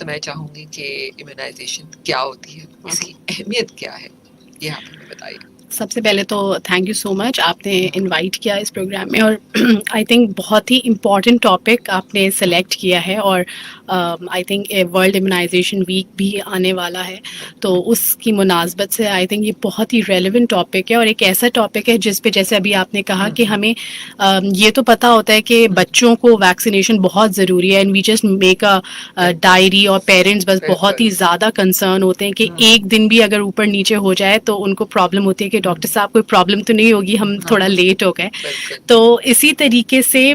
تو میں چاہوں گی کہ امیونائزیشن کیا ہوتی ہے، اس کی اہمیت کیا ہے، یہ آپ ہمیں بتائیے۔ سب سے پہلے تو تھینک یو سو مچ، آپ نے انوائٹ کیا اس پروگرام میں، اور آئی تھنک بہت ہی امپورٹنٹ ٹاپک آپ نے سلیکٹ کیا ہے، اور I think world immunization week بھی آنے والا ہے، تو اس کی مناسبت سے آئی تھنک یہ بہت ہی ریلیونٹ ٹاپک ہے، اور ایک ایسا ٹاپک ہے جس پہ جیسے ابھی آپ نے کہا کہ ہمیں یہ تو پتہ ہوتا ہے کہ بچوں کو ویکسینیشن بہت ضروری ہے، and we just make a diary, اور پیرنٹس بس بہت ہی زیادہ کنسرن ہوتے ہیں کہ ایک دن بھی اگر اوپر نیچے ہو جائے تو ان کو پرابلم ہوتی ہے کہ ڈاکٹر صاحب کوئی پرابلم تو نہیں ہوگی، ہم تھوڑا لیٹ ہو گئے۔ تو اسی طریقے سے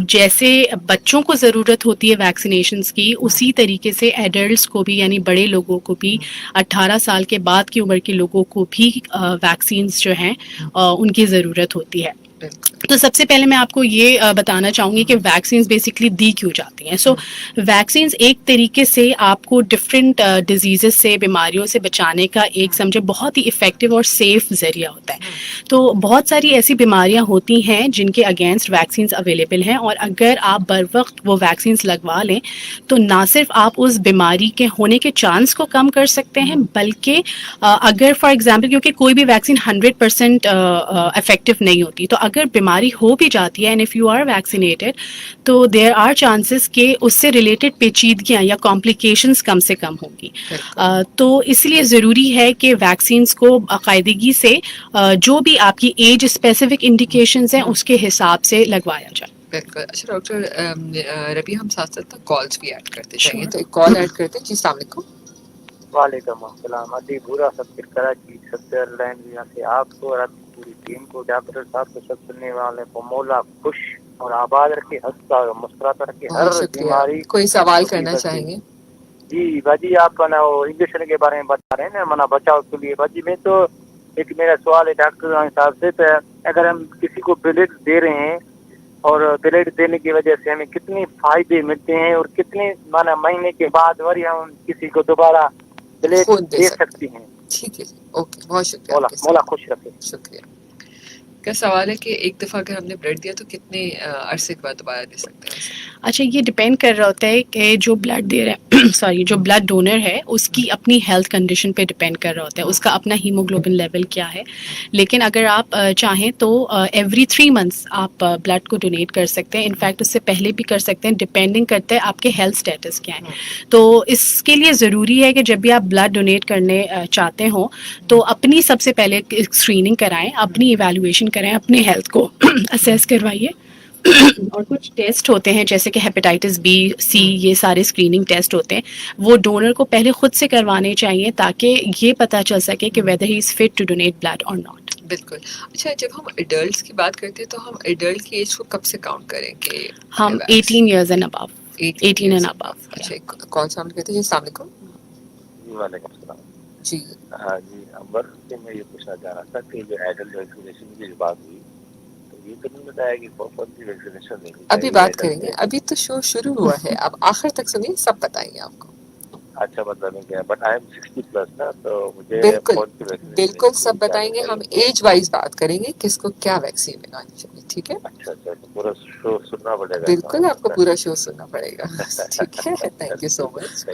جیسے بچوں کو ضرورت ہوتی ہے ویکسینیشنس کی، اسی طریقے سے ایڈلٹس کو بھی، یعنی بڑے لوگوں کو بھی، 18 سال کے بعد کی عمر کے لوگوں کو بھی ویکسینس جو ہیں ان کی ضرورت ہوتی ہے۔ تو سب سے پہلے میں آپ کو یہ بتانا چاہوں گی کہ ویکسینز بیسکلی دی کیوں جاتی ہیں۔ سو ویکسینز ایک طریقے سے آپ کو ڈفرینٹ ڈیزیزز سے، بیماریوں سے بچانے کا ایک سمجھے بہت ہی افیکٹو اور سیف ذریعہ ہوتا ہے۔ تو بہت ساری ایسی بیماریاں ہوتی ہیں جن کے اگینسٹ ویکسینز اویلیبل ہیں، اور اگر آپ بر وقت وہ ویکسینز لگوا لیں تو نہ صرف آپ اس بیماری کے ہونے کے چانس کو کم کر سکتے ہیں، بلکہ اگر فار ایگزامپل، کیونکہ کوئی بھی ویکسین 100% افیکٹو نہیں ہوتی، تو اگر بیماری ہو بھی جاتی ہے and if you are vaccinated, تو دیر آر چانسز کہ اس سے ریلیٹڈ پیچیدگیاں یا کمپلیکیشنز کم سے کم ہوں گی۔ تو اس لیے ضروری ہے کہ ویکسینز کو باقاعدگی سے جو بھی آپ کی ایج اسپیسیفک انڈیکیشنز ہیں اس کے حساب سے لگوایا جائے۔ بالکل۔ اچھا ڈاکٹر ربیع، ہم ساتھ ساتھ کالس بھی ایڈ کرتے چاہیے، تو ایک کال ایڈ کرتے ہیں۔ جی السلام علیکم۔ وعلیکم السلام۔ علی بورا سب کراچی سدر لینڈ یہاں سے آپ کو اور آپ کی پوری ٹیم کو، ڈاکٹر صاحب کو، سب سننے والے کو مولا خوش اور آباد رکھے، ہنستا اور مسکراتا رکھے، ہر بیماری۔ کوئی سوال کرنا چاہیں گے؟ جی باجی، آپ نا وہ انجیکشن کے بارے میں بتا رہے ہیں نا، منا بچاؤ کے لیے۔ باجی میں تو ایک میرا سوال ہے ڈاکٹر صاحب سے، تو اگر ہم کسی کو بلڈ دے رہے ہیں اور بلڈ دینے کی وجہ سے ہمیں کتنے فائدے ملتے ہیں، اور کتنے مانا مہینے کے بعد وری ہم کسی کو دوبارہ بلڈ دے سکتی ہیں؟ ٹھیک ہے جی، اوکے، بہت شکریہ۔ مولا خوش رکھے۔ شکریہ۔ کیا سوال ہے کہ ایک دفعہ اگر ہم نے بلڈ دیا تو کتنے عرصے کے بعد دوبارہ دے سکتے ہیں؟ اچھا، یہ ڈپینڈ کر رہا ہوتا ہے کہ جو بلڈ دے رہا ہے جو بلڈ ڈونر ہے اس کی اپنی ہیلتھ کنڈیشن پہ ڈپینڈ کر رہا ہوتا ہے، اس کا اپنا ہیموگلوبن لیول کیا ہے۔ لیکن اگر آپ چاہیں تو ایوری 3 منتھس آپ بلڈ کو ڈونیٹ کر سکتے ہیں، انفیکٹ اس سے پہلے بھی کر سکتے ہیں، ڈپینڈنگ کرتا ہے آپ کے ہیلتھ اسٹیٹس کیا ہیں۔ تو اس کے لیے ضروری ہے کہ جب بھی آپ بلڈ ڈونیٹ کرنے چاہتے ہوں تو اپنی سب سے پہلے اسکریننگ کرائیں، اپنی ایویلویشن کرائیں، اپنے ہیلتھ کو اسیس کروائیے، اور کچھ ٹیسٹ ہوتے ہیں جیسے کہ ہیپیٹائٹس بی، سی، یہ سارے اسکریننگ ٹیسٹ ہوتے ہیں، وہ ڈونر کو پہلے خود سے کروانے چاہیے تاکہ یہ پتہ چل سکے کہ whether he is fit to donate blood اور ناٹ۔ بالکل۔ اچھا، جب ہم ایڈلٹس کی بات کرتے ہیں تو ہم ایڈلٹ کی ایج کو کب سے کاؤنٹ کریں کہ ہم 18 years and above. 18 and above. اچھا، کون سا ہم کہتے ہیں؟ جی السلام علیکم۔ جی وعلیکم السلام۔ جی ہاں جی، امبر سے میں یہ پوچھنا چاہ رہا تھا کہ جو ایڈلٹ ویکسینیشن کی بات ہوئی، یہ تو نہیں بتایا کہ کون سی ویکسینیشن لینی چاہیے؟ ابھی بات کریں گے، ابھی تو شو شروع ہوا ہے، اب آخر تک سنیے، سب بتائیں گے آپ کو۔ اچھا، مطلب نہیں کیا، بٹ آئی ایم 60+ نا، تو مجھے بالکل سب بتائیں گے، ہم ایج وائز بات کریں گے کس کو کیا ویکسین لگانی چاہیے، ٹھیک ہے؟ اچھا اچھا، پورا شو سننا پڑے گا؟ بالکل، آپ کو پورا شو سننا پڑے گا، ٹھیک ہے؟ تھینک یو سو مچ۔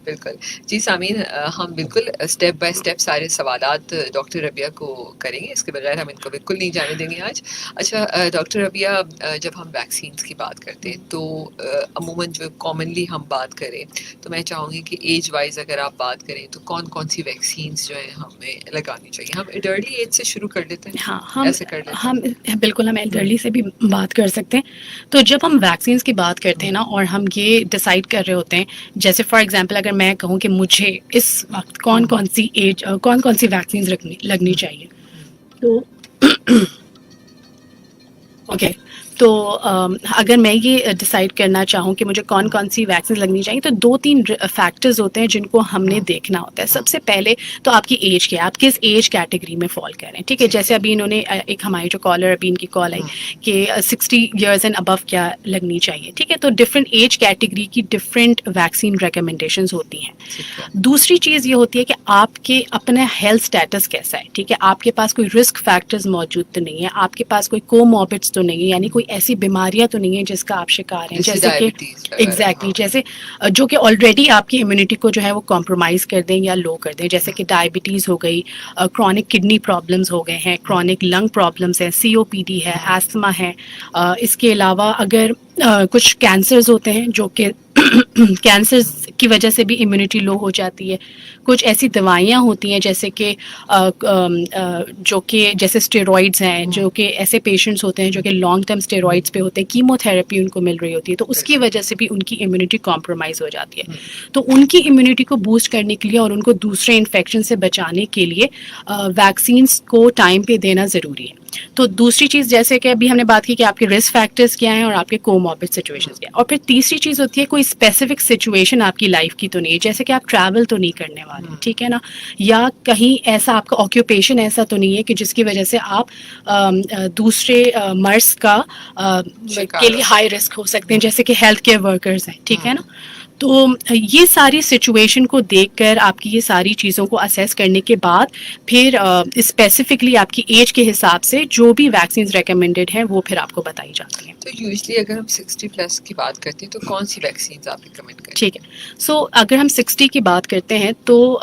بالکل جی سامعین، ہم بالکل اسٹیپ بائی اسٹیپ سارے سوالات ڈاکٹر ربیع کو کریں گے، اس کے بغیر ہم ان کو بالکل نہیں جانے دیں گے آج۔ اچھا ڈاکٹر ربیع، جب ہم ویکسینس کی بات کرتے ہیں تو عموماً جو کامنلی ہم بات کریں تو میں چاہوں گی کہ ایج وائز اگر آپ بات کریں تو کون کون سی ویکسینس جو ہیں ہمیں لگانی چاہیے؟ ہم ایڈرلی ایج سے شروع کر لیتے ہیں۔ ہاں، ایسے کر لیتے ہیں۔ بالکل ہم ایلڈرلی سے بھی بات کر سکتے ہیں۔ تو جب ہم ویکسینس کی بات کرتے ہیں نا، اور ہم یہ ڈیسائیڈ کر رہے ہوتے ہیں، جیسے فار ایگزامپل اگر میں کہوں کہ مجھے اس وقت کون کون سی ویکسینز لگنی چاہیے، تو اوکے، تو اگر میں یہ ڈیسائیڈ کرنا چاہوں کہ مجھے کون کون سی ویکسین لگنی چاہیے، تو 2-3 فیکٹرز ہوتے ہیں جن کو ہم نے دیکھنا ہوتا ہے۔ سب سے پہلے تو آپ کی ایج کیا ہے، آپ کس ایج کیٹیگری میں فال کر رہے ہیں، ٹھیک ہے؟ جیسے ابھی انہوں نے ایک ہماری جو کالر، ابھی ان کی کال آئی کہ 60 ایئرز اینڈ ابو کیا لگنی چاہیے، ٹھیک ہے؟ تو ڈفرینٹ ایج کیٹیگری کی ڈفرینٹ ویکسین ریکمنڈیشنز ہوتی ہیں۔ دوسری چیز یہ ہوتی ہے کہ آپ کے اپنا ہیلتھ اسٹیٹس کیسا ہے، ٹھیک ہے؟ آپ کے پاس کوئی رسک فیکٹرز موجود تو نہیں ہے، آپ کے پاس کوئی کوموربڈس تو نہیں ہے، یعنی کوئی ایسی بیماریاں تو نہیں ہیں جس کا آپ شکار ہیں, جیسے جیسے کہ ڈائبٹیز وغیرہ, ایگزیکٹلی ہاں. جیسے جو کہ آلریڈی آپ کی امیونٹی کو جو ہے وہ کمپرومائز کر دیں یا لو کر دیں, جیسے کہ ڈائبٹیز ہو گئی, کرونک کڈنی پرابلمس ہو گئے ہیں, کرونک لنگ پرابلمس ہیں, COPD ہے, ایستھما ہے. اس کے علاوہ اگر کچھ کینسرز ہوتے ہیں جو کہ کینسرز کی وجہ سے بھی امیونٹی لو ہو جاتی ہے. کچھ ایسی دوائیاں ہوتی ہیں جیسے کہ جو کہ جیسے اسٹیرائڈز ہیں, جو کہ ایسے پیشنٹس ہوتے ہیں جو کہ لانگ ٹرم اسٹیرائڈس پہ ہوتے ہیں, کیمو تھراپی ان کو مل رہی ہوتی ہے, تو اس کی وجہ سے بھی ان کی امیونٹی کمپرومائز ہو جاتی ہے. تو ان کی امیونٹی کو بوسٹ کرنے کے لیے اور ان کو دوسرے انفیکشن سے بچانے کے لیے ویکسینس کو ٹائم پہ دینا ضروری ہے. تو دوسری چیز جیسے کہ ابھی ہم نے بات کی کہ آپ کے رسک فیکٹرز کیا ہیں اور آپ کے کوموربڈ سچویشنز کیا ہیں. اور پھر تیسری چیز ہوتی ہے کوئی اسپیسیفک سچویشن آپ کی لائف کی تو نہیں ہے, جیسے کہ آپ ٹریول تو نہیں کرنے والے, ٹھیک ہے نا, یا کہیں ایسا آپ کا آکیوپیشن ایسا تو نہیں ہے کہ جس کی وجہ سے آپ دوسرے مرض کا کے لیے ہائی رسک ہو سکتے ہیں, جیسے کہ ہیلتھ کیئر ورکرز ہیں, ٹھیک ہے نا. تو یہ ساری سچویشن کو دیکھ کر آپ کی یہ ساری چیزوں کو اسیس کرنے کے بعد پھر اسپیسیفکلی آپ کی ایج کے حساب سے جو بھی ویکسینز ریکمینڈیڈ ہیں وہ پھر آپ کو بتائی جاتی ہیں. تو یوزلی اگر ہم 60+ کی بات کرتے ہیں تو کون سی ویکسینز آپ ریکمینڈ کریں؟ ٹھیک ہے, سو اگر ہم 60 کی بات کرتے ہیں تو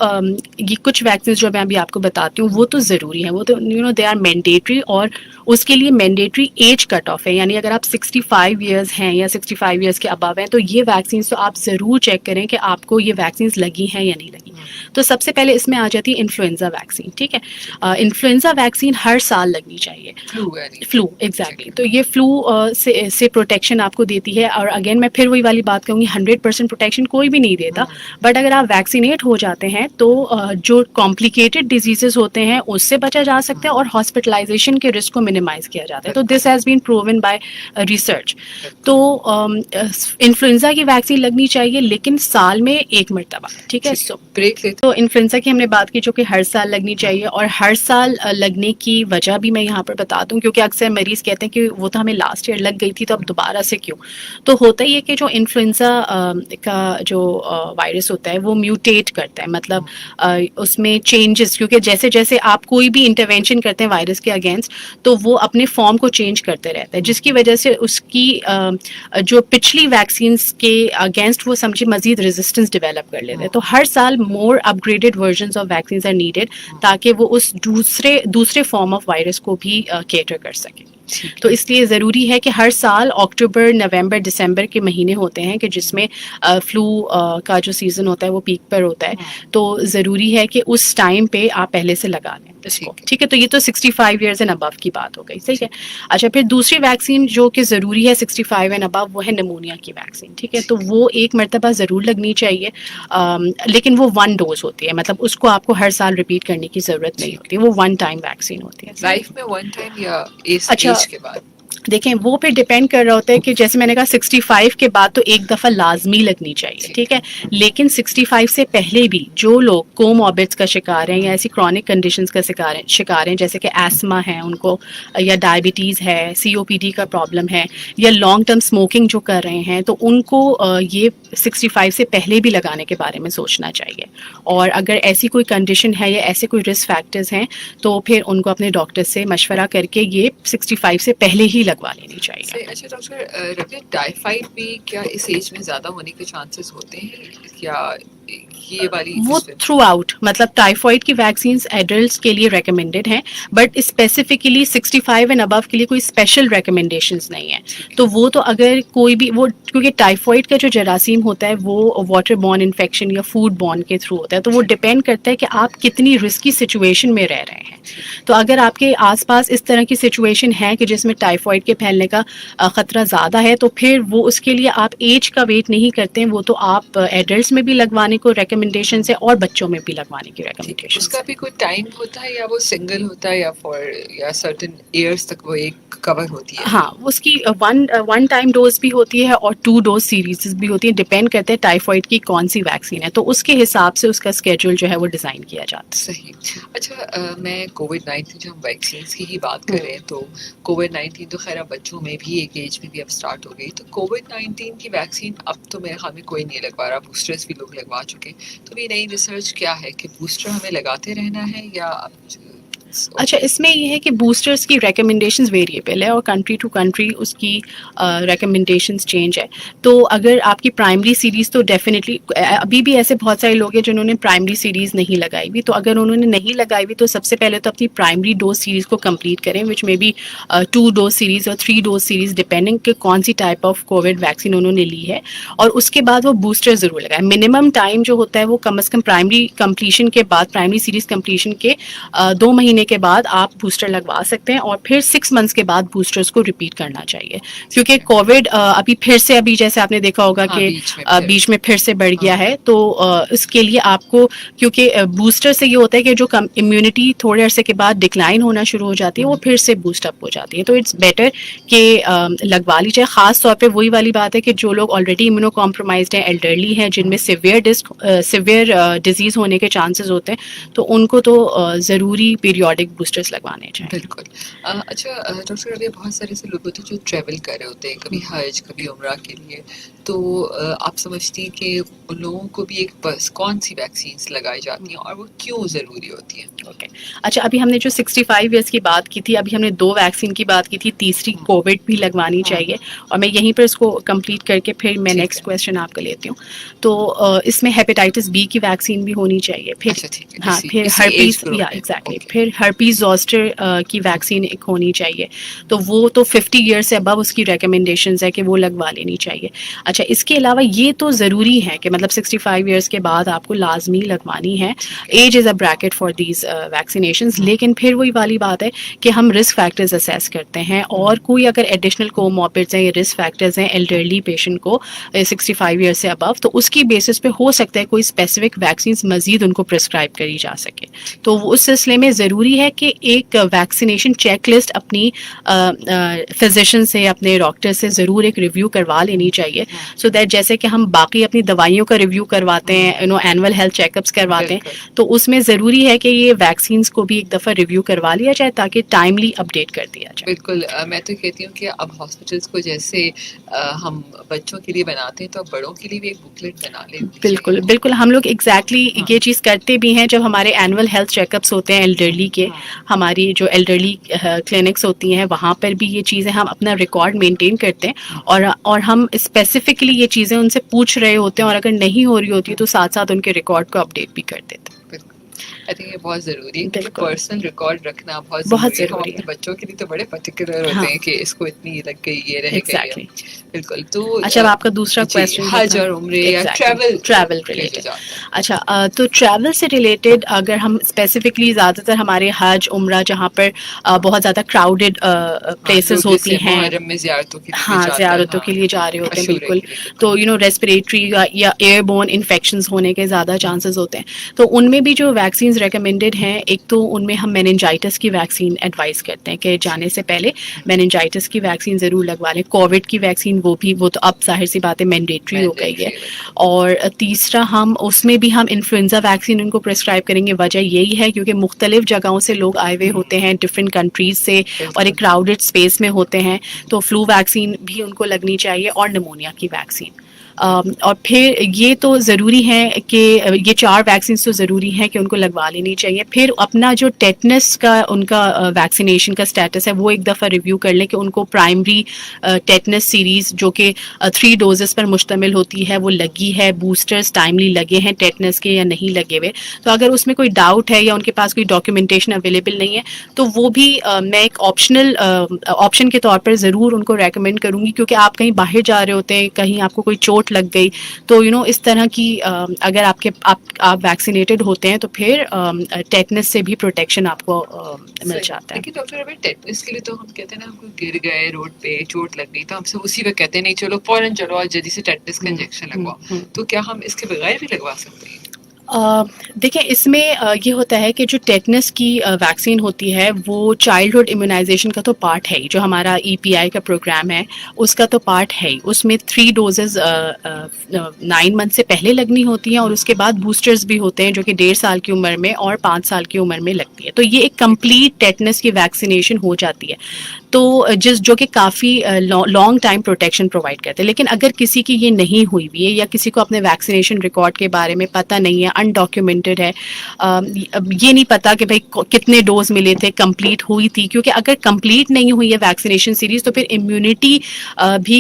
یہ کچھ ویکسینز جو میں ابھی آپ کو بتاتی ہوں وہ تو ضروری ہیں, وہ تو دے آر مینڈیٹری, اور اس کے لیے مینڈیٹری ایج کٹ آف ہے, یعنی اگر آپ 65 ایئرز ہیں یا 65 ایئرز کے ابو ہیں تو یہ ویکسینز تو آپ ضرور چیک کریں کہ آپ کو یہ ویکسینز لگی ہیں یا نہیں لگی. تو سب سے پہلے اس میں آ جاتی ہے انفلوئنزا ویکسین, ٹھیک ہے. انفلوئنزا ویکسین ہر سال لگنی چاہیے. فلو ایگزیکٹلی, تو یہ فلو سے پروٹیکشن آپ کو دیتی ہے. اور اگین میں پھر وہی والی بات کہوں گی, 100% پروٹیکشن کوئی بھی نہیں دیتا, بٹ اگر آپ ویکسینیٹ ہو جاتے ہیں تو جو کمپلیکیٹڈ ڈیزیزز ہوتے ہیں اس سے بچا جا سکتا ہے اور ہاسپٹلائزیشن کے رسک کو منیمائز کیا جاتا ہے. تو this has been proven by research. تو انفلوئنزا کی ویکسین لگنی چاہیے لیکن سال میں ایک مرتبہ, ٹھیک ہے. سو بریک لیتے تو انفلوئنزا کی ہم نے بات کی جو کہ ہر سال لگنی چاہیے, اور ہر سال لگنے کی وجہ بھی میں یہاں پر بتا دوں, کیونکہ اکثر مریض کہتے ہیں کہ وہ تو ہمیں لاسٹ ایئر لگ گئی تھی تو اب دوبارہ سے کیوں. تو ہوتا ہی ہے کہ جو انفلوئنزا کا جو وائرس ہوتا ہے وہ میوٹیٹ کرتا ہے, مطلب اس میں چینجز, کیونکہ جیسے جیسے آپ کوئی بھی انٹرونشن کرتے ہیں وائرس کے اگینسٹ تو وہ اپنے فارم کو چینج کرتے رہتا ہے, جس کی وجہ سے اس کی جو پچھلی ویکسینس کے اگینسٹ وہ سمجھے مزید ریزسٹنس ڈیولپ کر لیتے ہیں. تو ہر سال more upgraded versions of vaccines are needed تاکہ وہ اس دوسرے فارم آف وائرس کو بھی کیٹر کر سکیں. تو اس لیے ضروری ہے کہ ہر سال اکتوبر, نومبر, دسمبر کے مہینے ہوتے ہیں کہ جس میں فلو کا جو سیزن ہوتا ہے وہ پیک پر ہوتا ہے, تو ضروری ہے کہ اس ٹائم پہ آپ پہلے سے لگا لیں اس کو, ٹھیک ہے. تو یہ تو 65 ایئرز اینڈ ابو کی بات ہو گئی, ٹھیک ہے. اچھا, پھر دوسری ویکسین جو کہ ضروری ہے 65 اینڈ ابو وہ ہے نمونیا کی ویکسین, ٹھیک ہے. تو وہ ایک مرتبہ ضرور لگنی چاہیے, لیکن وہ 1 ڈوز ہوتی ہے, مطلب اس کو آپ کو ہر سال ریپیٹ کرنے کی ضرورت نہیں ہوتی, وہ 1 ٹائم ویکسین ہوتی ہے. لائف میں 1 ٹائم یا اچھا ایج کے بعد؟ دیکھیں وہ پہ ڈپینڈ کر رہا ہوتا ہے کہ جیسے میں نے کہا 65 کے بعد تو ایک دفعہ لازمی لگنی چاہیے, ٹھیک ہے. لیکن 65 سے پہلے بھی جو لوگ کوموربڈس کا شکار ہیں یا ایسی کرونک کنڈیشنز کا شکار ہیں جیسے کہ ایسما ہے ان کو, یا ڈائبٹیز ہے, COPD کا پرابلم ہے, یا لانگ ٹرم اسموکنگ جو کر رہے ہیں, تو ان کو یہ 65 سے پہلے بھی لگانے کے بارے میں سوچنا چاہیے. اور اگر ایسی کوئی کنڈیشن ہے یا ایسے کوئی رسک فیکٹرز ہیں تو پھر ان کو اپنے ڈاکٹر سے مشورہ کر کے یہ 65 سے پہلے ہی لگوا لینی چاہیے. اچھا ڈاکٹر ربیہ, ٹائیفائڈ بھی کیا اس ایج میں زیادہ ہونے کے چانسز ہوتے ہیں یا یہ والی؟ وہ تھرو آؤٹ, مطلب ٹائیفائڈ کی ویکسینز ایڈلٹس کے لیے ریکمینڈیڈ ہیں, بٹ اسپیسیفکلی 65 اینڈ ابو کے لیے کوئی اسپیشل ریکمینڈیشنز نہیں ہیں. تو وہ تو اگر کوئی بھی وہ, کیونکہ ٹائیفائڈ کا جو جراثیم ہوتا ہے وہ واٹر بورن انفیکشن یا فوڈ بورن کے تھرو ہوتا ہے, تو وہ ڈپینڈ کرتا ہے کہ آپ کتنی رسکی سچویشن میں رہ رہے ہیں. تو اگر آپ کے آس پاس اس طرح کی سچویشن ہے کہ جس میں ٹائیفائڈ کے پھیلنے کا خطرہ زیادہ ہے تو پھر وہ اس کے لیے آپ ایج کا ویٹ نہیں کرتے ہیں, وہ تو آپ ایڈلٹس میں بھی لگوانے کو ریکمنڈیشن ہے اور بچوں میں بھی لگوانے کی ریکمنڈیشن. اس کا بھی کوئی ٹائم ہوتا ہے یا وہ سنگل ہوتا ہے یا سرٹن ایئرز تک وہ ایک کور ہوتی ہے؟ ہاں, اس کی 1 ٹائم ڈوز بھی ہوتی ہے اور 2 ڈوز سیریز بھی ہوتی ہے, ڈپینڈ کرتے ہیں ٹائیفائڈ کی کون سی ویکسین ہے, تو اس کے حساب سے اس کا اسکیڈول جو ہے وہ ڈیزائن کیا جاتا ہے. صحیح. اچھا, میں کووڈ-19 جو ہم ویکسینس کی ہی بات کر رہے ہیں تو کووڈ-19 تو خیر اب بچوں میں بھی ایک ایج میں بھی اب اسٹارٹ ہو گئی, تو کووڈ-19 کی ویکسین اب تو میرے خیال میں کوئی نہیں لگوا رہا, بوسٹرز بھی لوگ لگوا چکے. تو یہ نئی ریسرچ کیا ہے کہ بوسٹر ہمیں لگاتے رہنا ہے یا اچھا اس میں یہ ہے کہ بوسٹرس کی ریکمنڈیشنز ویریبل ہے اور کنٹری ٹو کنٹری اس کی ریکمنڈیشنز چینج ہے. تو اگر آپ کی پرائمری سیریز تو ڈیفینیٹلی ابھی بھی ایسے بہت سارے لوگ ہیں جنہوں نے پرائمری سیریز نہیں لگائی ہوئی, تو اگر انہوں نے نہیں لگائی ہوئی تو سب سے پہلے تو اپنی پرائمری ڈوز سیریز کو کمپلیٹ کریں, وچ میں بی 2 ڈوز سیریز اور 3 ڈوز سیریز ڈپینڈنگ کہ کون سی ٹائپ آف کووڈ ویکسین انہوں نے لی ہے, اور اس کے بعد وہ بوسٹر ضرور لگائیں. منیمم ٹائم جو ہوتا ہے وہ کم از کم پرائمری کمپلیشن کے بعد, پرائمری سیریز کمپلیشن کے 2 مہینے کے بعد آپ بوسٹر لگوا سکتے ہیں, اور پھر 6 منتھس کے بعد بوسٹرز کو ریپیٹ کرنا چاہیے, کیونکہ کووڈ ابھی پھر سے, ابھی جیسے آپ نے دیکھا ہوگا کہ بیچ میں پھر سے بڑھ گیا ہے, تو اس کے لیے آپ کو, کیونکہ بوسٹر سے یہ ہوتا ہے کہ جو امیونٹی تھوڑے عرصے کے بعد ڈکلائن ہونا شروع ہو جاتی ہے وہ پھر سے بوسٹ اپ ہو جاتی ہے, تو اٹس بیٹر کہ لگوا لی جائے. خاص طور پہ وہی والی بات ہے کہ جو لوگ آلریڈی امیونو کمپرومائزڈ ہیں, ایلڈرلی ہیں, جن میں سیویئر ڈیزیز ہونے کے چانسز ہوتے ہیں, تو ان کو تو ضروری پیریوڈک بوسٹرز لگوانے چاہیے. بالکل. اچھا ڈاکٹر ابھی بہت سارے سے لوگ ہوتے ہیں جو ٹریول کر رہے ہوتے ہیں, کبھی حج کبھی عمرہ کے لیے, تو آپ سمجھتی ہیں کہ ان لوگوں کو بھی ایک بس کون سی ویکسینز لگائی جاتی ہیں اور وہ کیوں ضروری ہوتی ہیں؟ اوکے اچھا, ابھی ہم نے جو 65 ایئرس کی بات کی تھی, ابھی ہم نے 2 ویکسین کی بات کی تھی, تیسری کووڈ بھی لگوانی چاہیے, اور میں یہیں پر اس کو کمپلیٹ کر کے پھر میں نیکسٹ کویسچن آپ کا لیتی ہوں. تو اس میں ہیپیٹائٹس بی کی ویکسین بھی ہونی چاہیے, پھر ہاں پھر ہرپیز, یا ایگزیکٹلی, پھر ہرپیز زوسٹر کی ویکسین ایک ہونی چاہیے, تو وہ تو 50 ایئر سے ابو اس کی ریکمنڈیشنز ہے کہ وہ لگوا لینی چاہیے. اچھا اس کے علاوہ یہ تو ضروری ہے کہ مطلب 65 ایئرس کے بعد آپ کو لازمی لگوانی ہے, age is a bracket for these vaccinations. لیکن پھر وہی والی بات ہے کہ ہم رسک فیکٹرز اسیس کرتے ہیں, اور کوئی اگر ایڈیشنل کوموربڈز ہیں یا رسک فیکٹرز ہیں ایلڈرلی پیشنٹ کو 65 ایئر سے ابو, تو اس کی بیسس پہ ہو سکتا ہے کوئی اسپیسیفک ویکسینز مزید ان کو پرسکرائب کری جا سکے. تو اس سلسلے میں ضروری ہے کہ ایک ویکسینیشن چیک لسٹ اپنی فزیشین سے, اپنے ڈاکٹر سے ضرور ایک ریویو کروا لینی چاہیے, سو دیٹ جیسے کہ ہم باقی اپنی دوائیوں کا ریویو کرواتے ہیں, اینول ہیلتھ چیک اپس کرواتے ہیں, تو اس میں ضروری ہے کہ یہ ویکسینز کو بھی ایک دفعہ ریویو کروا لیا جائے تاکہ ٹائملی اپڈیٹ کر دیا جائے. بالکل, میں تو کہتی ہوں کہ اب ہاسپٹلس کو جیسے ہم بچوں کے لیے بناتے ہیں تو اب بڑوں کے لیے بھی ایک بکلیٹ بنا لیں. بالکل بالکل, ہم لوگ ایگزیکٹلی یہ چیز کرتے بھی ہیں جب ہمارے اینول ہیلتھ چیک اپس ہوتے ہیں ایلڈرلی کے, ہماری جو ایلڈرلی کلینکس ہوتی ہیں وہاں پر بھی یہ چیزیں ہم اپنا ریکارڈ مینٹین کرتے ہیں, اور ہم اسپیسیفکلی یہ چیزیں ان سے پوچھ رہے ہوتے ہیں, اور اگر نہیں ہو رہی ہوتی تو ساتھ ساتھ ان کے ریکارڈ کو اپڈیٹ بھی کر دیتے ہیں. آئی تھنک یہ بہت ضروری ہے, کیونکہ پرسنل ریکارڈ رکھنا بہت ضروری ہے. ہم اپنے بچوں کے لیے تو بڑے پرٹیکولر ہوتے ہیں کہ اس کو اتنی لگ گئی, یہ رہ گئی. بالکل. تو اچھا آپ کا دوسرا کویسچن حج اور عمرے یا ٹریول ریلیٹڈ. اچھا تو ٹریول سے ریلیٹڈ اگر ہم اسپیسیفکلی, زیادہ تر ہمارے حج عمرہ جہاں پر بہت زیادہ کراؤڈیڈ پلیسز ہوتی ہیں, ہاں زیارتوں کے لیے جا رہے ہوتے ہیں, بالکل, تو ریسپریٹری یا ایئر بورن انفیکشنز ہونے کے زیادہ چانسز ہوتے ہیں. تو ان میں بھی جو ویکسینز ریکمینڈیڈ ہیں, ایک تو ان میں ہم میننجائٹس کی ویکسین ایڈوائز کرتے ہیں کہ جانے سے پہلے میننجائٹس کی ویکسین ضرور لگوا لیں. کووڈ کی ویکسین وہ تو اب ظاہر سی بات ہے مینڈیٹری ہو گئی ہے. اور تیسرا ہم اس میں بھی ہم انفلوئنزا ویکسین ان کو پرسکرائب کریں گے. وجہ یہی ہے کیونکہ مختلف جگہوں سے لوگ آئے ہوئے ہوتے ہیں, ڈفرینٹ کنٹریز سے, اور ایک کراؤڈیڈ اسپیس میں ہوتے ہیں, تو فلو ویکسین بھی ان کو لگنی چاہیے, اور نمونیا کی ویکسین. اور پھر یہ تو ضروری ہے کہ یہ 4 ویکسینس تو ضروری ہیں کہ ان کو لگوا لینی چاہیے. پھر اپنا جو ٹیٹنس کا ان کا ویکسینیشن کا اسٹیٹس ہے وہ ایک دفعہ ریویو کر لیں کہ ان کو پرائمری ٹیٹنس سیریز جو کہ 3 ڈوزز پر مشتمل ہوتی ہے وہ لگی ہے, بوسٹرز ٹائملی لگے ہیں ٹیٹنس کے یا نہیں لگے ہوئے. تو اگر اس میں کوئی ڈاؤٹ ہے یا ان کے پاس کوئی ڈاکیومنٹیشن اویلیبل نہیں ہے تو وہ بھی میں ایک آپشن کے طور پر ضرور ان کو ریکمینڈ کروں گی, کیونکہ آپ کہیں باہر جا رہے ہوتے ہیں, کہیں آپ کو کوئی چوٹ لگ گئی, تو اس طرح کی اگر آپ ویکسینیٹڈ ہوتے ہیں تو پھر ٹیٹنس سے بھی پروٹیکشن آپ کو مل جاتا ہے. لیکن ڈاکٹر ابھی ٹیٹنس کے لیے تو ہم کہتے ہیں نا, ہم کو گر گئے روڈ پہ, چوٹ لگ گئی, تو ہم سے اسی وقت کہتے ہیں نہیں چلو فوراً چلو اور جلدی سے ٹیٹنس کا انجیکشن لگواؤ. تو کیا ہم اس کے بغیر بھی لگوا سکتے ہیں؟ دیکھیں اس میں یہ ہوتا ہے کہ جو ٹیٹنس کی ویکسین ہوتی ہے وہ چائلڈہڈ امیونائزیشن کا تو پارٹ ہے ہی, جو ہمارا EPI کا پروگرام ہے اس کا تو پارٹ ہے ہی. اس میں 3 ڈوزز 9 منتھ سے پہلے لگنی ہوتی ہیں, اور اس کے بعد بوسٹرز بھی ہوتے ہیں جو کہ 1.5 سال کی عمر میں اور 5 سال کی عمر میں لگتی ہے. تو یہ ایک کمپلیٹ ٹیٹنس کی ویکسینیشن ہو جاتی ہے. تو جو کہ کافی لانگ ٹائم پروٹیکشن پرووائڈ کرتے ہیں. لیکن اگر کسی کی یہ نہیں ہوئی ہوئی ہے یا کسی کو اپنے ویکسینیشن ریکارڈ کے بارے میں پتہ نہیں ہے, انڈاکیومنٹڈ ہے, یہ نہیں پتا کہ بھائی کتنے ڈوز ملے تھے, کمپلیٹ ہوئی تھی, کیونکہ اگر کمپلیٹ نہیں ہوئی ہے ویکسینیشن سیریز تو پھر امیونٹی بھی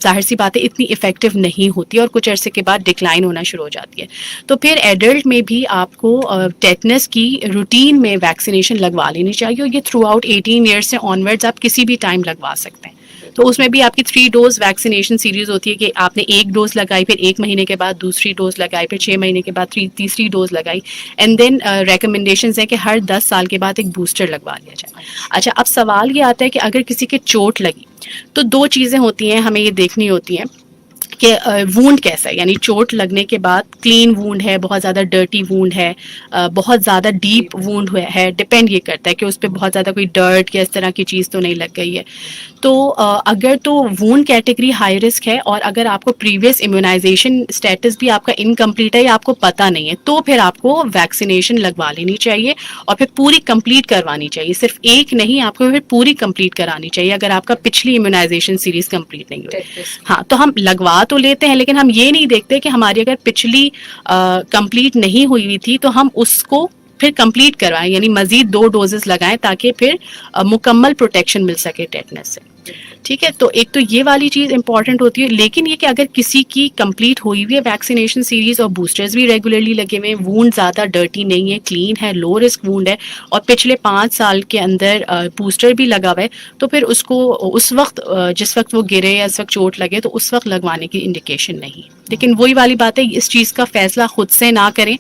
ظاہر سی بات ہے اتنی افیکٹو نہیں ہوتی اور کچھ عرصے کے بعد ڈکلائن ہونا شروع ہو جاتی ہے. تو پھر ایڈلٹ میں بھی آپ کو ٹیٹنس کی روٹین میں ویکسینیشن لگوا لینی چاہیے, اور یہ تھرو آؤٹ 18 ایئرس سے آنورڈز آپ کسی بھی ٹائم لگوا سکتے ہیں. تو اس میں بھی آپ کی 3 ڈوز ویکسینیشن سیریز ہوتی ہے کہ آپ نے 1 ڈوز لگائی, پھر 1 مہینے کے بعد دوسری ڈوز لگائی, پھر 6 مہینے کے بعد تیسری ڈوز لگائی, اینڈ دین ریکمنڈیشنز ہیں کہ ہر 10 سال کے بعد ایک بوسٹر لگوا لیا جائے. اچھا, اب سوال یہ آتا ہے کہ اگر کسی کے چوٹ لگی تو 2 چیزیں ہوتی ہیں ہمیں یہ دیکھنی ہوتی ہیں کہ وونڈ کیسا ہے, یعنی چوٹ لگنے کے بعد کلین وونڈ ہے, بہت زیادہ ڈرٹی وونڈ ہے, بہت زیادہ ڈیپ وونڈ ہے, ڈپینڈ یہ کرتا ہے کہ اس پہ بہت زیادہ کوئی ڈرٹ یا اس طرح کی چیز تو نہیں لگ گئی ہے. تو اگر تو وونڈ کیٹیگری ہائی رسک ہے اور اگر آپ کو پریویس امیونائزیشن اسٹیٹس بھی آپ کا انکمپلیٹ ہے یا آپ کو پتہ نہیں ہے, تو پھر آپ کو ویکسینیشن لگوا لینی چاہیے اور پھر پوری کمپلیٹ کروانی چاہیے. صرف ایک نہیں, آپ کو پھر پوری کمپلیٹ کرانی چاہیے اگر آپ کا پچھلی امیونائزیشن سیریز کمپلیٹ نہیں ہوئی. ہاں, تو ہم لگوا تو لیتے ہیں لیکن ہم یہ نہیں دیکھتے کہ ہماری اگر پچھلی کمپلیٹ نہیں ہوئی تھی تو ہم اس کو پھر کمپلیٹ کروائیں, یعنی مزید 2 ڈوزز لگائیں تاکہ پھر مکمل پروٹیکشن مل سکے ٹیٹنس سے. ٹھیک ہے, تو ایک تو یہ والی چیز امپورٹنٹ ہوتی ہے. لیکن یہ کہ اگر کسی کی کمپلیٹ ہوئی ہوئی ہے ویکسینیشن سیریز اور بوسٹرز بھی ریگولرلی لگے ہوئے ہیں, وونڈ زیادہ ڈرٹی نہیں ہے, کلین ہے, لو رسک وونڈ ہے اور پچھلے 5 سال کے اندر بوسٹر بھی لگا ہوا ہے, تو پھر اس کو اس وقت جس وقت وہ گرے یا اس وقت چوٹ لگے تو اس وقت لگوانے کی انڈیکیشن نہیں. لیکن وہی والی بات ہے, اس چیز کا فیصلہ خود سے نہ کریں,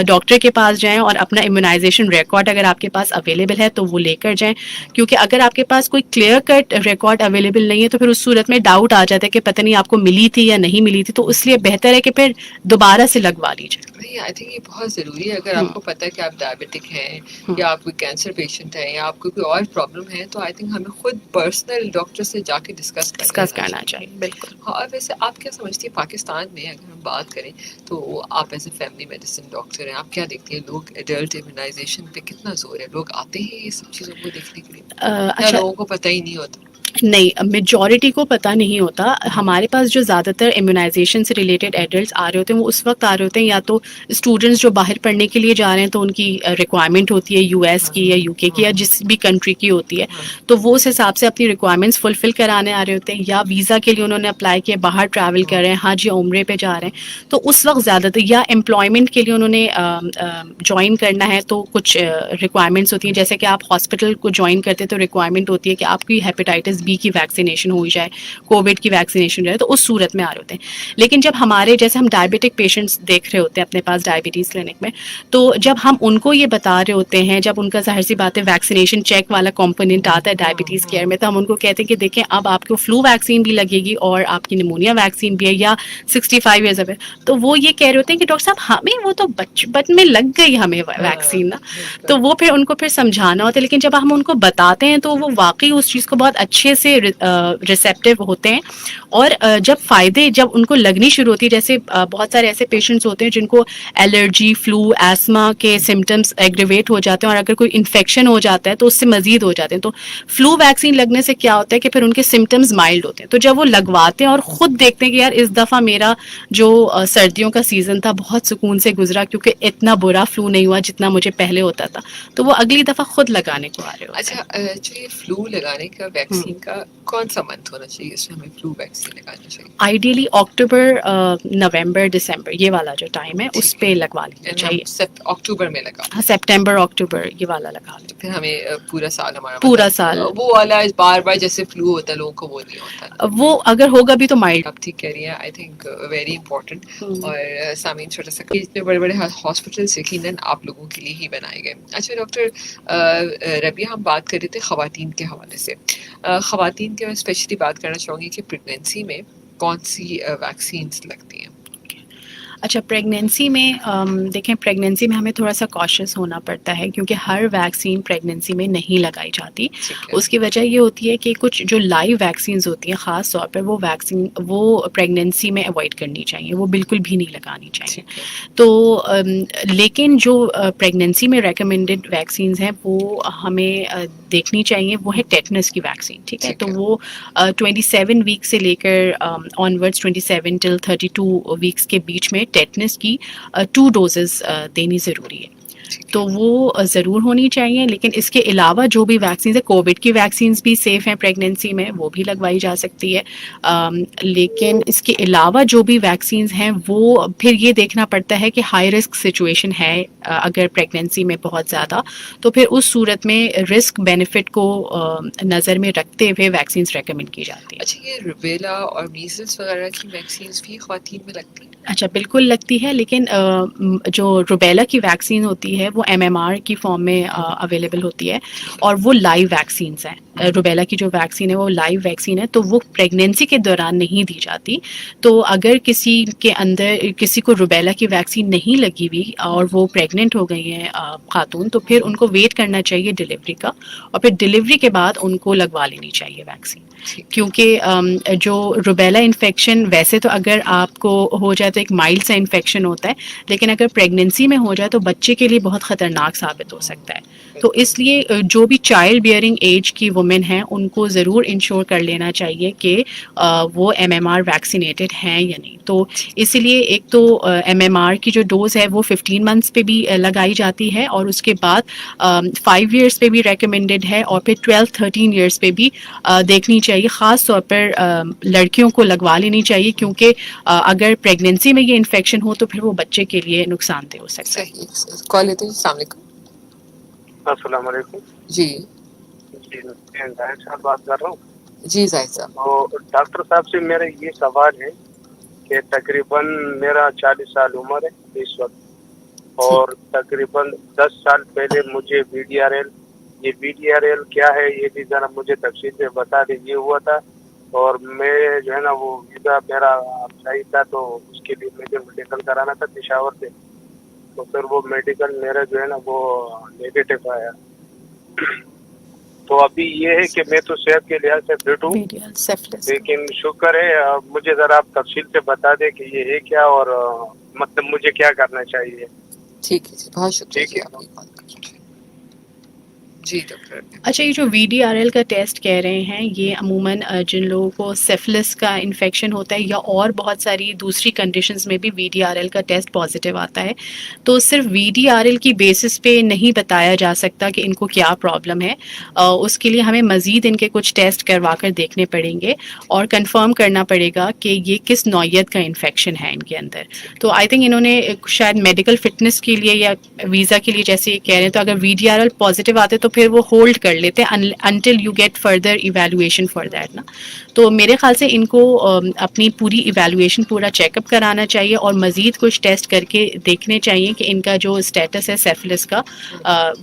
ڈاکٹر کے پاس جائیں اور اپنا امیونائزیشن ریکارڈ اگر آپ کے پاس اویلیبل ہے تو وہ لے کر جائیں, کیونکہ اگر آپ کے پاس کوئی کلیئر کٹ ریکارڈ اویلیبل نہیں ہے تو پھر اس صورت میں ڈاؤٹ آ جاتا ہے کہ پتہ نہیں آپ کو ملی تھی یا نہیں ملی تھی, تو اس لیے بہتر ہے کہ پھر دوبارہ سے لگوا لیجیے. نہیں, آئی تھنک یہ بہت ضروری ہے. اگر آپ کو پتہ ہے کہ آپ ڈائبٹک ہیں یا آپ کوئی کینسر پیشنٹ ہیں یا آپ کو کوئی اور پرابلم ہے, تو آئی تھنک ہمیں خود پرسنل ڈاکٹر سے جا کے ڈسکس کرنا چاہیے. بالکل. ہاں, اور ویسے آپ کیا سمجھتی ہیں پاکستان میں اگر ہم بات کریں تو آپ as a family medicine doctor ہیں, آپ کیا دیکھتے ہیں لوگ ایڈلٹ امیونائزیشن پہ کتنا زور ہے, لوگ آتے ہیں یہ سب چیزوں کو دیکھنے کے لیے یا لوگوں کو پتہ ہی نہیں ہوتا؟ نہیں, میجورٹی کو پتہ نہیں ہوتا. ہمارے پاس جو زیادہ تر امیونائزیشن سے ریلیٹڈ ایڈلٹس آ رہے ہوتے ہیں وہ اس وقت آ رہے ہوتے ہیں یا تو اسٹوڈنٹس جو باہر پڑھنے کے لیے جا رہے ہیں تو ان کی ریکوائرمنٹ ہوتی ہے یو ایس کی یا یو کے کی یا جس بھی کنٹری کی ہوتی ہے, تو وہ اس حساب سے اپنی ریکوائرمنٹس فلفل کرانے آ رہے ہوتے ہیں, یا ویزا کے لیے انہوں نے اپلائی کیا, باہر ٹریول کر رہے ہیں, حج یا عمرے پہ جا رہے ہیں, تو اس وقت زیادہ تر, یا امپلائمنٹ کے لیے انہوں نے جوائن کرنا ہے تو کچھ ریکوائرمنٹس ہوتی ہیں. جیسے کہ آپ ہاسپٹل کو جوائن کرتے تو ریکوائرمنٹ ہوتی ہے کہ آپ کی ہیپیٹائٹس بی کی ویکسینیشن ہو جائے, کووڈ کی ویکسینیشن جائے, تو اس صورت میں آ رہے ہوتے ہیں. لیکن جب ہمارے جیسے ہم ڈائبٹک پیشنٹس دیکھ رہے ہوتے ہیں اپنے پاس ڈائبٹیز کلینک میں, تو جب ہم ان کو یہ بتا رہے ہوتے ہیں, جب ان کا ظاہر سی بات ہے ویکسینیشن چیک والا کمپوننٹ آتا ہے ڈائبٹیز کیئر میں, تو ہم ان کو کہتے ہیں کہ دیکھیں اب آپ کو فلو ویکسین بھی لگے گی اور آپ کی نیمونیا ویکسین بھی ہے, یا 65 ایئرز ہے. تو وہ یہ کہہ رہے ہوتے ہیں کہ ڈاکٹر صاحب ہمیں وہ تو بچپن میں لگ گئی ہمیں ویکسین نا, تو وہ پھر ان کو پھر سمجھانا ہوتا ہے. لیکن جب ہم ان کو بتاتے ہیں تو وہ واقعی اس چیز کو بہت اچھے سے ریسیپٹیو ہوتے ہیں, اور جب فائدے جب ان کو لگنی شروع ہوتی ہے, جیسے بہت سارے ایسے پیشنٹس ہوتے ہیں جن کو الرجی, فلو, ایسما کے سمٹمس ایگریویٹ ہو جاتے ہیں, اور اگر کوئی انفیکشن ہو جاتا ہے تو اس سے مزید ہو جاتے ہیں. تو فلو ویکسین لگنے سے کیا ہوتا ہے کہ پھر ان کے سمٹمز مائلڈ ہوتے ہیں, تو جب وہ لگواتے ہیں اور خود دیکھتے ہیں کہ یار اس دفعہ میرا جو سردیوں کا سیزن تھا بہت سکون سے گزرا کیونکہ اتنا برا فلو نہیں ہوا جتنا مجھے پہلے ہوتا تھا, تو وہ اگلی دفعہ خود لگانے کو آ رہے ہوتے ہیں. اچھا, جو یہ فلو لگانے کا ویکسین کا کون سا منتھ ہونا چاہیے اس میں ہمیں فلو ویکسین لگانا چاہیے؟ آئیڈیلی اکتوبر, نومبر, دسمبر یہ والا جو ٹائم ہے اس پہ لگوا لینا چاہیے. اکتوبر میں لگا, سپٹمبر, اکتوبر یہ والا لگا لیں, پھر ہمیں پورا سال ہمارا پورا سال وہ والا بار بار جیسے فلو ہوتا ہے لوگوں کو وہ نہیں ہوتا, وہ اگر ہوگا بھی تو مائلڈ. آپ ٹھیک کہہ رہی ہیں, آئی تھنک ویری امپورٹنٹ. اور سامعین چھوٹا سا اتنے بڑے بڑے ہاسپٹلس یقیناً آپ لوگوں کے لیے ہی بنائے گئے. اچھا ڈاکٹر ربیہ, ہم بات کر رہے تھے خواتین کے حوالے سے. خواتین کے میں اسپیشلی بات کرنا چاہوں گی کہ پریگنینسی میں کون سی ویکسینس لگتی ہیں؟ اچھا, پریگنینسی میں دیکھیں, پریگنینسی میں ہمیں تھوڑا سا کاشس ہونا پڑتا ہے کیونکہ ہر ویکسین پریگنینسی میں نہیں لگائی جاتی. اس کی وجہ یہ ہوتی ہے کہ کچھ جو لائیو ویکسینز ہوتی ہیں خاص طور پر وہ پریگنینسی میں اوائڈ کرنی چاہیے, وہ بالکل بھی نہیں لگانی چاہیے. تو لیکن جو پریگنینسی میں ریکمینڈڈ ویکسینز ہیں وہ ہمیں دیکھنی چاہیے وہ ہے ٹیٹنس کی ویکسین. ٹھیک ہے, ٹھیک تو ہے. وہ 27 ویک سے لے کر آنورڈس 27 ٹل 32 ویکس کے بیچ میں ٹیٹنس کی 2 ڈوزز دینی ضروری ہے. تو وہ ضرور ہونی چاہیے. لیکن اس کے علاوہ جو بھی ویکسینز ہیں, کووڈ کی ویکسینز بھی سیف ہیں پریگنینسی میں, وہ بھی لگوائی جا سکتی ہے. لیکن اس کے علاوہ جو بھی ویکسینز ہیں وہ پھر یہ دیکھنا پڑتا ہے کہ ہائی رسک سچویشن ہے اگر پریگنینسی میں بہت زیادہ, تو پھر اس صورت میں رسک بینیفٹ کو نظر میں رکھتے ہوئے ویکسینز ریکمینڈ کی جاتی ہیں. اچھا, یہ روبیلا اور میزلس وغیرہ کی ویکسینز بھی خواتین میں لگتی ہیں؟ اچھا, بالکل لگتی ہے. لیکن جو روبیلا کی ویکسین ہوتی ہے وہ MMR کی فارم میں اویلیبل ہوتی ہے, اور وہ لائیو ویکسینز ہیں. روبیلا کی جو ویکسین ہے وہ لائیو ویکسین ہے, تو وہ پریگنینسی کے دوران نہیں دی جاتی. تو اگر کسی کے اندر کسی کو روبیلا کی ویکسین نہیں لگی ہوئی اور وہ پریگننٹ ہو گئی ہیں خاتون, تو پھر ان کو ویٹ کرنا چاہیے ڈلیوری کا, اور پھر ڈلیوری کے بعد ان کو لگوا لینی چاہیے ویکسین. کیونکہ جو روبیلا انفیکشن ویسے تو اگر آپ کو ہو جائے تو ایک مائلڈ سا انفیکشن ہوتا ہے, لیکن اگر پریگنینسی میں ہو جائے تو بچے کے لیے بہت خطرناک ثابت ہو سکتا ہے. تو اس لیے جو بھی چائلڈ بیئرنگ ایج کی وومن ہیں ان کو ضرور انشور کر لینا چاہیے کہ وہ MMR ویکسینیٹڈ ہیں یا نہیں. تو اسی لیے ایک تو MMR کی جو ڈوز ہے وہ 15 منتھس پہ بھی لگائی جاتی ہے, اور اس کے بعد 5 ایئرس پہ بھی ریکمینڈیڈ ہے, اور پھر 12-13 ایئرس پہ بھی دیکھنی چاہیے. خاص طور پر لڑکیوں کو لگوا لینی چاہیے, کیونکہ اگر پریگنینسی میں یہ انفیکشن ہو تو پھر وہ بچے کے لیے نقصان دہ ہو سکتا ہے. صحیح. کال لیتے ہیں. السلام علیکم. السلام علیکم. جی میں زاہد صاحب بات کر رہا ہوں. جی زاہد صاحب. تو ڈاکٹر صاحب سے میرا یہ سوال ہے کہ تقریباً میرا 40 سال عمر ہے اس وقت, اور تقریباً 10 سال پہلے مجھے VDRL, یہ VDRL کیا ہے یہ بھی ذرا مجھے تفصیل سے بتا دیجیے. ہوا تھا, اور میں جو ہے نا وہ ویزا میرا صحیح تھا, تو اس کے لیے مجھے میڈیکل کرانا تھا پشاور سے. تو پھر وہ میڈیکل میرا جو ہے نا وہ نیگیٹو آیا. تو ابھی یہ ہے کہ میں تو صحت کے لحاظ سے فٹ ہوں, لیکن شکر ہے مجھے ذرا آپ تفصیل سے بتا دیں کہ یہ ہے کیا, اور مطلب مجھے کیا کرنا چاہیے. ٹھیک ہے جی, بہت شکریہ آپ کی کال کرنے کے لیے. جی ڈاکٹر. اچھا, یہ جو VDRL کا ٹیسٹ کہہ رہے ہیں یہ عموماً جن لوگوں کو سیفلس کا انفیکشن ہوتا ہے یا اور بہت ساری دوسری کنڈیشنز میں بھی VDRL کا ٹیسٹ پازیٹیو آتا ہے. تو صرف VDRL کی بیسس پہ نہیں بتایا جا سکتا کہ ان کو کیا پرابلم ہے. اس کے لیے ہمیں مزید ان کے کچھ ٹیسٹ کروا کر دیکھنے پڑیں گے اور کنفرم کرنا پڑے گا کہ یہ کس نوعیت کا انفیکشن ہے ان کے اندر. تو آئی تھنک انہوں نے شاید میڈیکل فٹنس کے لیے یا ویزا کے لیے جیسے یہ کہہ رہے ہیں, تو اگر VDRL پازیٹیو آتے تو پھر وہ ہولڈ کر لیتے until you get further evaluation for that نا. تو میرے خیال سے ان کو اپنی پوری ایویلویشن پورا چیک اپ کرانا چاہیے, اور مزید کچھ ٹیسٹ کر کے دیکھنے چاہیے کہ ان کا جو اسٹیٹس ہے سیفلس کا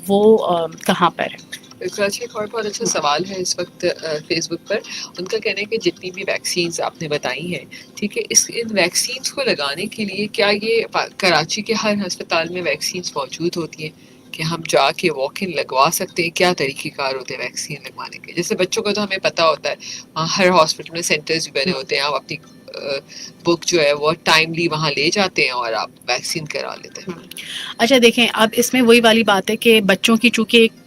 وہ کہاں پر ہے. کراچی ایک اور بہت اچھا سوال ہے اس وقت فیس بک پر. ان کا کہنا ہے کہ جتنی بھی ویکسینز آپ نے بتائی ہیں, ٹھیک ہے, ان ویکسینز کو لگانے کے لیے کیا یہ کراچی کے ہر ہسپتال میں ویکسینز موجود ہوتی ہیں کہ ہم جا کے واک ان لگوا سکتے ہیں؟ کیا طریقہ کار ہوتے ہیں ویکسین لگوانے کے؟ جیسے بچوں کو تو ہمیں پتہ ہوتا ہے, وہاں ہر ہاسپٹل میں سینٹرز بھی بنے ہوتے ہیں, آپ اپنی بک جو ہے وہ ٹائملی وہاں لے جاتے ہیں اور آپ ویکسین کرا لیتے ہیں. اچھا دیکھیں, اب اس میں وہی والی بات ہے کہ بچوں کی چونکہ ایک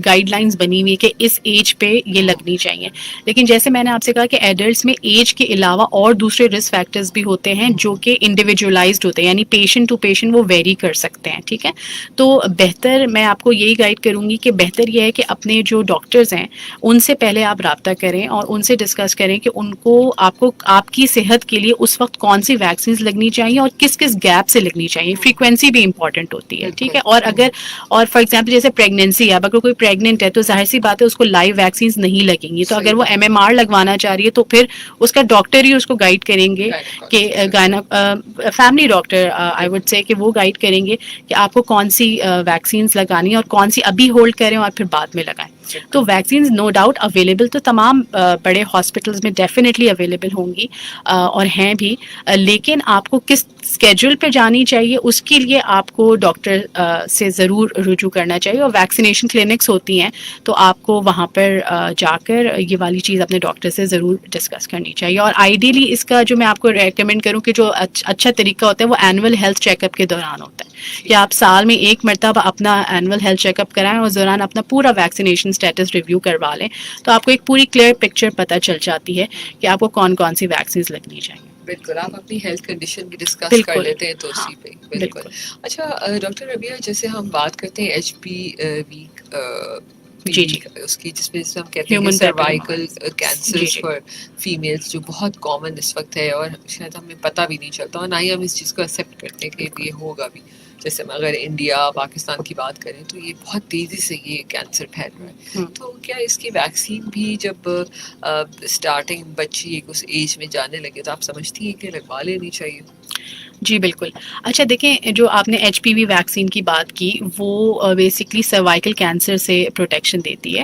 گائیڈ لائنز بنی ہوئی کہ اس ایج پہ یہ لگنی چاہیے, لیکن جیسے میں نے آپ سے کہا کہ ایڈلٹس میں ایج کے علاوہ اور دوسرے رسک فیکٹرز بھی ہوتے ہیں جو کہ انڈیویجولائزڈ ہوتے ہیں, یعنی پیشنٹ ٹو پیشنٹ وہ ویری کر سکتے ہیں. ٹھیک ہے, تو بہتر میں آپ کو یہی گائیڈ کروں گی کہ بہتر یہ ہے کہ اپنے جو ڈاکٹرز ہیں ان سے پہلے آپ رابطہ کریں اور ان سے ڈسکس کریں کہ ان کو آپ کی صحت کے لیے اس وقت کون سی ویکسینز لگنی چاہیے اور کس کس گیپ سے لگنی چاہیے. فریکوینسی بھی امپورٹنٹ ہوتی ہے. ٹھیک ہے, اور فار ایگزامپل جیسے پریگنینسی ہے, اگر کوئی پریگننٹ ہے تو ظاہر سی بات ہے اس کو لائیو ویکسینز نہیں لگیں گی. تو اگر وہ MMR لگوانا چاہ رہی ہے تو پھر اس کا ڈاکٹر ہی اس کو گائیڈ کریں گے کہ family doctor I would say کہ وہ گائیڈ کریں گے کہ آپ کو کون سی ویکسینز لگانی ہے اور کون سی ابھی ہولڈ کریں اور پھر بعد میں لگائیں. تو ویکسینز نو ڈاؤٹ اویلیبل تو تمام بڑے ہاسپٹلز میں ڈیفینیٹلی اویلیبل ہوں گی اور ہیں بھی, لیکن آپ کو اسکیجول پہ جانی چاہیے اس کے لیے آپ کو ڈاکٹر سے ضرور رجوع کرنا چاہیے, اور ویکسینیشن کلینکس ہوتی ہیں تو آپ کو وہاں پر جا کر یہ والی چیز اپنے ڈاکٹر سے ضرور ڈسکس کرنی چاہیے. اور آئیڈیلی اس کا جو میں آپ کو ریکمینڈ کروں کہ جو اچھا طریقہ ہوتا ہے وہ اینول ہیلتھ چیک اپ کے دوران ہوتا ہے کہ آپ سال میں ایک مرتبہ اپنا اینول ہیلتھ چیک اپ کرائیں اور اس دوران اپنا پورا ویکسینیشن اسٹیٹس ریویو کروا لیں, تو آپ کو ایک پوری کلیئر پکچر پتہ چل جاتی ہے کہ آپ کو کون کون سی ویکسینز لگنی چاہیے. بالکل, آپ اپنی ہیلتھ کنڈیشن بھی ڈسکس کر بالکل, لیتے ہیں تو ہاں, اسی پہ. بالکل. اچھا ڈاکٹر ربیہ, جیسے ہم بات کرتے ہیں ایچ پی وی جی جی, اس کی, جس میں ہم کہتے ہیں ہیومن سروائکل جی کینسرز جی, فار فیمیلز, جو بہت کامن اس وقت ہے اور شاید ہمیں پتہ بھی نہیں چلتا اور نہ ہی ہم اس چیز کو ایکسیپٹ کرتے ہیں کہ یہ ہوگا بھی. جیسے اگر انڈیا پاکستان کی بات کریں تو یہ بہت تیزی سے یہ کینسر پھیل رہا ہے, تو کیا اس کی ویکسین بھی جب اسٹارٹنگ بچی ایک اس ایج میں جانے لگے تو آپ سمجھتی ہیں کہ لگوا لینی چاہیے؟ جی بالکل. اچھا دیکھیں, جو آپ نے ایچ پی وی ویکسین کی بات کی وہ بیسکلی سروائکل کینسر سے پروٹیکشن دیتی ہے.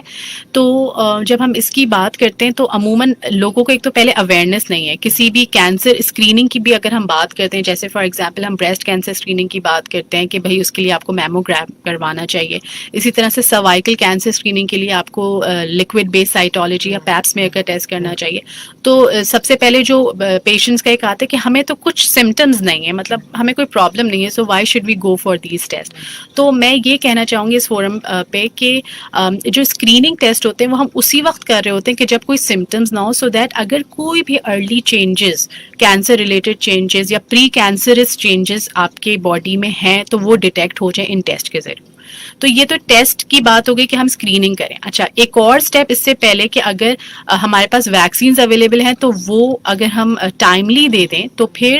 تو جب ہم اس کی بات کرتے ہیں تو عموماً لوگوں کو ایک تو پہلے اویئرنیس نہیں ہے کسی بھی کینسر اسکریننگ کی بھی. اگر ہم بات کرتے ہیں جیسے فار ایگزامپل ہم بریسٹ کینسر اسکریننگ کی بات کرتے ہیں کہ بھائی اس کے لیے آپ کو میموگرام کروانا چاہیے, اسی طرح سے سروائکل کینسر اسکریننگ کے لیے آپ کو لکوڈ بیس سائٹولوجی یا پیپ سمیئر کا ٹیسٹ کرنا چاہیے. تو سب سے پہلے جو پیشنٹس کا ایک آتا ہے کہ ہمیں تو کچھ سمٹمز نہیں ہیں, مطلب ہمیں کوئی پرابلم نہیں ہے, so why should we go for these test. تو میں یہ کہنا چاہوں گی اس فورم پہ کہ جو اسکریننگ ٹیسٹ ہوتے ہیں وہ ہم اسی وقت کر رہے ہوتے ہیں کہ جب کوئی سمٹمز نہ ہو, سو دیٹ اگر کوئی بھی early changes, cancer related changes یا پری کینسرس چینجز آپ کے باڈی میں ہیں تو وہ ڈیٹیکٹ ہو جائیں ان ٹیسٹ کے ذریعے. تو یہ تو ٹیسٹ کی بات ہو گئی کہ ہم اسکریننگ کریں. اچھا, ایک اور اسٹیپ اس سے پہلے کہ اگر ہمارے پاس ویکسینز اویلیبل ہیں تو وہ اگر ہم ٹائملی دے دیں تو پھر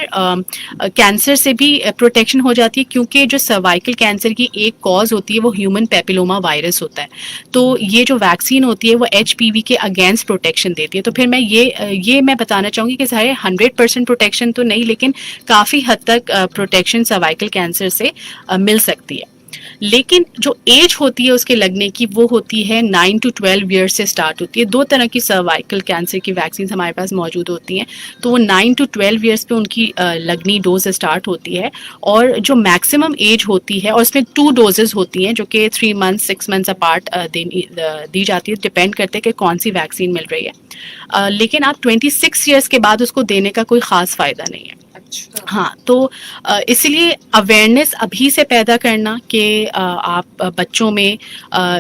کینسر سے بھی پروٹیکشن ہو جاتی ہے, کیونکہ جو سروائکل کینسر کی ایک کاز ہوتی ہے وہ ہیومن پیپیلوما وائرس ہوتا ہے. تو یہ جو ویکسین ہوتی ہے وہ ایچ پی وی کے اگینسٹ پروٹیکشن دیتی ہے. تو پھر میں یہ میں بتانا چاہوں گی کہ سارے 100% پروٹیکشن تو نہیں, لیکن کافی حد تک پروٹیکشن سروائکل کینسر سے مل سکتی ہے. لیکن جو ایج ہوتی ہے اس کے لگنے کی وہ ہوتی ہے 9 to 12 ایئرس سے اسٹارٹ ہوتی ہے. 2 طرح کی سروائکل کینسر کی ویکسینز ہمارے پاس موجود ہوتی ہیں, تو وہ 9 to 12 ایئرس پہ ان کی لگنی ڈوز اسٹارٹ ہوتی ہے. اور جو میکسیمم ایج ہوتی ہے, اور اس میں 2 ڈوزز ہوتی ہیں جو کہ 3 months 6 months اپارٹ دی جاتی ہے, ڈپینڈ کرتے ہیں کہ کون سی ویکسین مل رہی ہے. لیکن آپ 26 ایئرس کے بعد اس کو دینے کا کوئی خاص فائدہ نہیں ہے. ہاں, تو اسی لیے اویئرنیس ابھی سے پیدا کرنا کہ آپ بچوں میں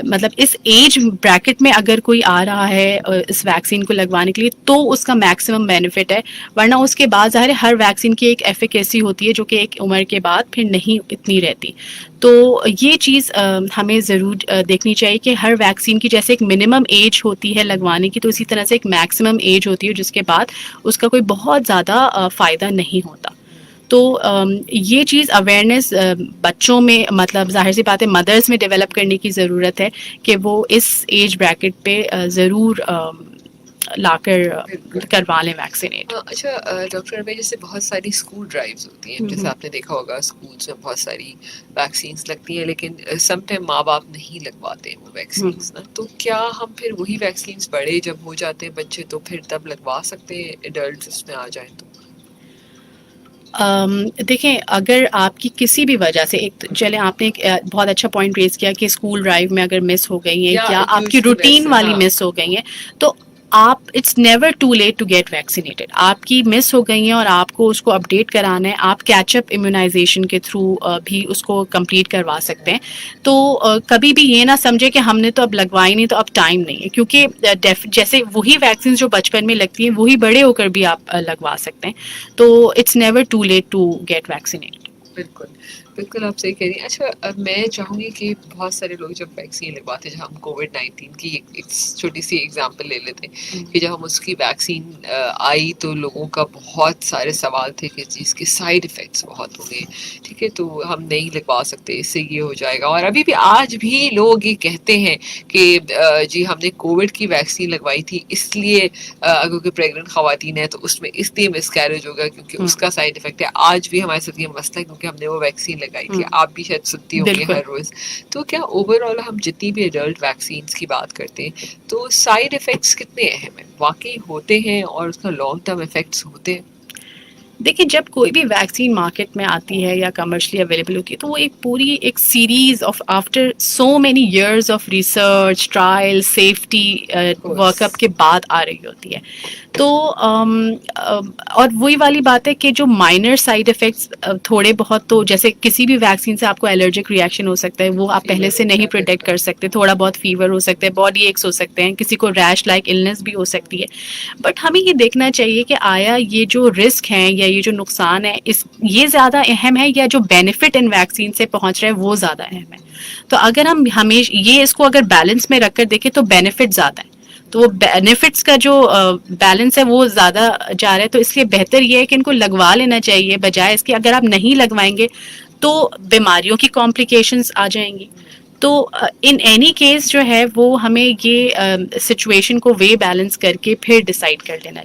مطلب اس ایج بریکٹ میں اگر کوئی آ رہا ہے اس ویکسین کو لگوانے کے لیے تو اس کا میکسیمم بینیفٹ ہے, ورنہ اس کے بعد ظاہر ہے ہر ویکسین کی ایک ایفیکیسی ہوتی ہے جو کہ ایک عمر کے بعد پھر نہیں اتنی رہتی. تو یہ چیز ہمیں ضرور دیکھنی چاہیے کہ ہر ویکسین کی جیسے ایک منیمم ایج ہوتی ہے لگوانے کی, تو اسی طرح سے ایک میکسیمم ایج ہوتی ہے جس کے بعد اس کا کوئی بہت زیادہ فائدہ نہیں ہوتا. تو یہ چیز اویئرنیس بچوں میں, مطلب ظاہر سی بات ہے مدرس میں ڈیولپ کرنے کی ضرورت ہے کہ وہ اس ایج بریکٹ پہ ضرور لا کر کروا لیں ویکسینیٹ. اچھا ڈاکٹر ربیہ, جیسے بہت ساری اسکول ڈرائیوز ہوتی ہیں, جیسے آپ نے دیکھا ہوگا اسکولس میں بہت ساری ویکسینس لگتی ہیں, لیکن سم ٹائم ماں باپ نہیں لگواتے وہ ویکسینس نا, تو کیا ہم پھر وہی ویکسینس بڑے جب ہو جاتے ہیں بچے تو پھر تب لگوا سکتے ہیں ایڈلٹس اس میں آ جائیں تو؟ دیکھیں, اگر آپ کی کسی بھی وجہ سے ایک چلیں آپ نے ایک بہت اچھا پوائنٹ ریز کیا کہ اسکول ڈرائیو میں اگر مس ہو گئی ہیں یا آپ کی روٹین والی مس ہو گئی ہیں, تو آپ it's never too late to get vaccinated. آپ کی مس ہو گئی ہیں اور آپ کو اس کو اپڈیٹ کرانا ہے, آپ کیچ اپ امیونائزیشن کے تھرو بھی اس کو کمپلیٹ کروا سکتے ہیں. تو کبھی بھی یہ نہ سمجھے کہ ہم نے تو اب لگوائی نہیں تو اب ٹائم نہیں ہے, کیونکہ جیسے وہی ویکسین جو بچپن میں لگتی ہیں وہی بڑے ہو کر بھی آپ لگوا سکتے ہیں. تو it's never too late to get vaccinated. بالکل بالکل, آپ صحیح کہہ رہی ہیں. اچھا میں چاہوں گی کہ بہت سارے لوگ جب ویکسین لگواتے ہیں, جب ہم کووڈ-19 کی ایک چھوٹی سی ایگزامپل لے لیتے ہیں کہ جب ہم اس کی ویکسین آئی تو لوگوں کا بہت سارے سوال تھے کہ اس کے سائڈ افیکٹس بہت ہوں گے, ٹھیک ہے, تو ہم نہیں لگوا سکتے, اس سے یہ ہو جائے گا. اور ابھی بھی آج بھی لوگ یہ کہتے ہیں کہ جی ہم نے کووڈ کی ویکسین لگوائی تھی اس لیے اگر کوئی پریگننٹ خواتین ہے تو اس میں اس لیے مس کیریج ہوگا کیونکہ اس کا سائڈ افیکٹ ہے. آج بھی ہمارے ساتھ یہ مسئلہ ہے کیونکہ ہم نے وہ ویکسین لگائی تھی. آپ بھی شاید سنتی ہوں گی ہر روز. تو کیا اوور آل ہم جتنی بھی ایڈلٹ ویکسینس کی بات کرتے ہیں تو سائڈ افیکٹس کتنے اہم ہیں, واقعی ہوتے ہیں اور اس کا لانگ ٹرم افیکٹس ہوتے ہیں؟ دیکھیں جب کوئی بھی ویکسین مارکیٹ میں آتی ہے یا کمرشلی اویلیبل ہوتی ہے تو وہ ایک پوری ایک series of after so many years of research trial safety work up کے بعد آ رہی ہوتی ہے. تو اور وہی والی بات ہے کہ جو مائنر سائڈ افیکٹس تھوڑے بہت تو جیسے کسی بھی ویکسین سے آپ کو الرجک ریئیکشن ہو سکتا ہے, وہ آپ پہلے سے نہیں پروڈکٹ کر سکتے, تھوڑا بہت فیور ہو سکتا ہے, باڈی ایکس ہو سکتے ہیں, کسی کو ریش لائک النس بھی ہو سکتی ہے. بٹ ہمیں یہ دیکھنا چاہیے کہ آیا یہ جو رسک ہیں یا یہ جو نقصان ہے یہ زیادہ اہم ہے یا جو بینیفٹ ان ویکسین سے پہنچ رہا ہے وہ زیادہ اہم ہے. تو اگر ہم ہمیشہ یہ اس کو اگر بیلنس میں رکھ کر دیکھیں تو بینیفٹ زیادہ ہے, تو وہ بینیفٹس کا جو بیلنس ہے وہ زیادہ جا رہا ہے. تو اس لیے بہتر یہ ہے کہ ان کو لگوا لینا چاہیے بجائے اس کے اگر آپ نہیں لگوائیں گے تو بیماریوں کی کمپلیکیشنز آ جائیں گی. تو ان اینی کیس جو ہے وہ ہمیں یہ سچویشن کو وے بیلنس کر کے پھر ڈیسائیڈ کر لینا